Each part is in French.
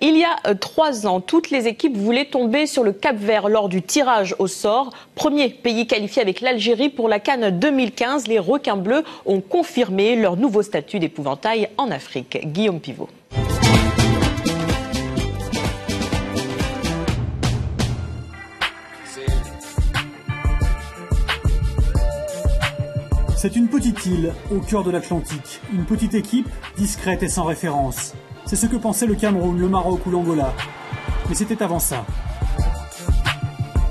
Il y a 3 ans, toutes les équipes voulaient tomber sur le Cap-Vert lors du tirage au sort. Premier pays qualifié avec l'Algérie pour la CAN 2015, les requins bleus ont confirmé leur nouveau statut d'épouvantail en Afrique. Guillaume Pivot. C'est une petite île au cœur de l'Atlantique, une petite équipe discrète et sans référence. C'est ce que pensaient le Cameroun, le Maroc ou l'Angola. Mais c'était avant ça.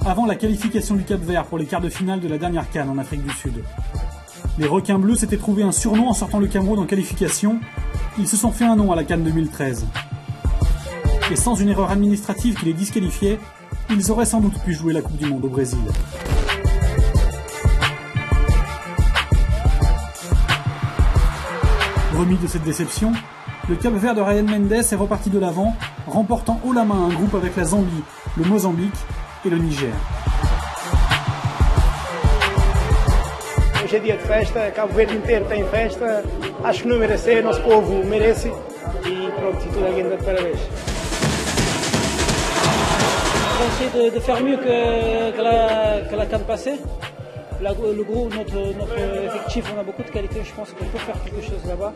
Avant la qualification du Cap-Vert pour les quarts de finale de la dernière CAN en Afrique du Sud. Les requins bleus s'étaient trouvé un surnom en sortant le Cameroun en qualification. Ils se sont fait un nom à la CAN 2013. Et sans une erreur administrative qui les disqualifiait, ils auraient sans doute pu jouer la Coupe du Monde au Brésil. Remis de cette déception, le Cap-Vert de Ryan Mendes est reparti de l'avant, remportant haut la main un groupe avec la Zambie, le Mozambique et le Niger. Hoje é dia de festa, Cabo Verde inteiro tem festa. Acho que não merece, nosso povo merece. E pronto, e toda a gente de parabéns. On va essayer de faire mieux que la CAN passée. Le groupe, notre effectif, on a beaucoup de qualité, je pense qu'on peut faire quelque chose là-bas.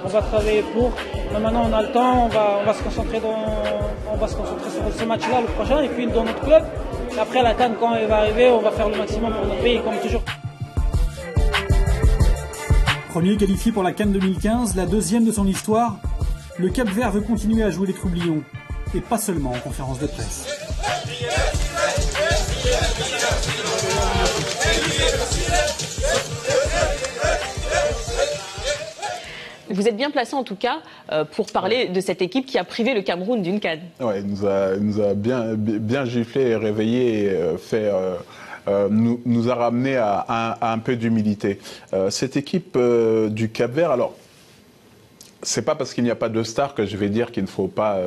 On va travailler pour, mais maintenant on a le temps, on va se concentrer sur ce match-là, le prochain, et puis dans notre club. Et après la CAN, quand elle va arriver, on va faire le maximum pour notre pays, comme toujours. Premier qualifié pour la CAN 2015, la deuxième de son histoire, le Cap-Vert veut continuer à jouer les troublions, et pas seulement en conférence de presse. Vous êtes bien placé en tout cas pour parler de cette équipe qui a privé le Cameroun d'une CAN. Ouais, il nous a bien giflé et réveillé et nous a ramené à un peu d'humilité. Cette équipe du Cap-Vert, alors c'est pas parce qu'il n'y a pas de stars que je vais dire qu'il ne faut pas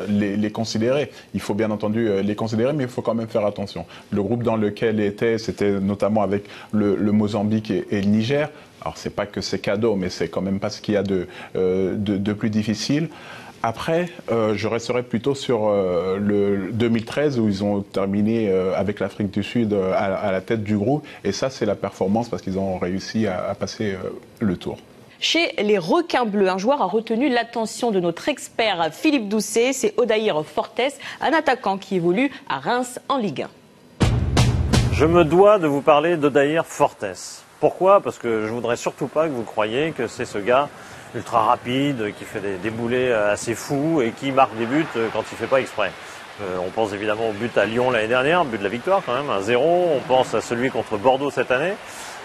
les considérer. Il faut bien entendu les considérer, mais il faut quand même faire attention. Le groupe dans lequel était, c'était notamment avec le Mozambique et le Niger. Alors c'est pas que c'est cadeau, mais c'est quand même pas ce qu'il y a de plus difficile. Après, je resterai plutôt sur le 2013 où ils ont terminé avec l'Afrique du Sud à la tête du groupe. Et ça, c'est la performance parce qu'ils ont réussi à passer le tour. Chez les requins bleus, un joueur a retenu l'attention de notre expert Philippe Doucet, c'est Odaïr Fortes, un attaquant qui évolue à Reims en Ligue 1. Je me dois de vous parler d'Odaïr Fortes. Pourquoi ? Parce que je ne voudrais surtout pas que vous croyiez que c'est ce gars ultra rapide, qui fait des boulets assez fous et qui marque des buts quand il ne fait pas exprès. On pense évidemment au but à Lyon l'année dernière, but de la victoire quand même, 1-0. On pense à celui contre Bordeaux cette année.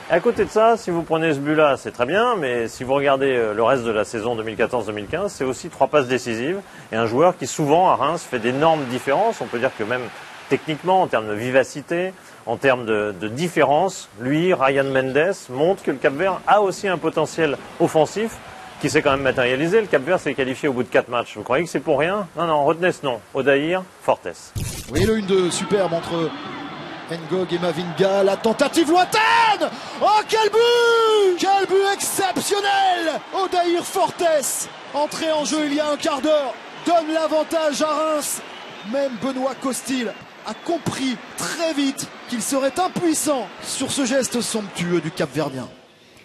À côté de ça, si vous prenez ce but-là, c'est très bien, mais si vous regardez le reste de la saison 2014-2015, c'est aussi 3 passes décisives et un joueur qui souvent à Reims fait d'énormes différences. On peut dire que même techniquement, en termes de vivacité, en termes de différence, lui, Ryan Mendes, montre que le Cap-Vert a aussi un potentiel offensif qui s'est quand même matérialisé. Le Cap-Vert s'est qualifié au bout de 4 matchs. Vous croyez que c'est pour rien ? Non, retenez ce nom, Odaïr Fortes. Oui, le 1-2 superbe entre Ngog et Mavinga, la tentative lointaine. Oh, quel but! Quel but exceptionnel! Odaïr Fortes, entré en jeu il y a un quart d'heure, donne l'avantage à Reims. Même Benoît Costil a compris très vite qu'il serait impuissant sur ce geste somptueux du Cap-Verdien.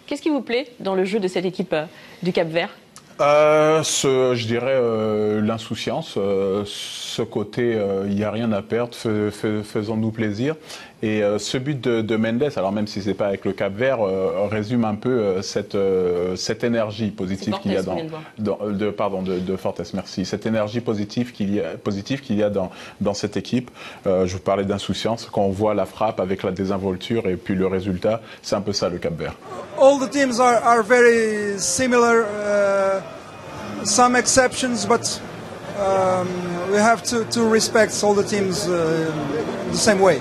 Qu'est-ce qui vous plaît dans le jeu de cette équipe du Cap-Vert ? Je dirais l'insouciance, ce côté il n'y a rien à perdre, faisons-nous plaisir. Et ce but de Mendes, alors même si c'est pas avec le Cap-Vert, résume un peu cette énergie positive qu'il y a de Fortes, merci. Cette énergie positive qu'il y a dans cette équipe. Je vous parlais d'insouciance, quand on voit la frappe avec la désinvolture et puis le résultat, c'est un peu ça le Cap-Vert. All the teams are very similar. Some exceptions, but we have to respect all the teams the same way.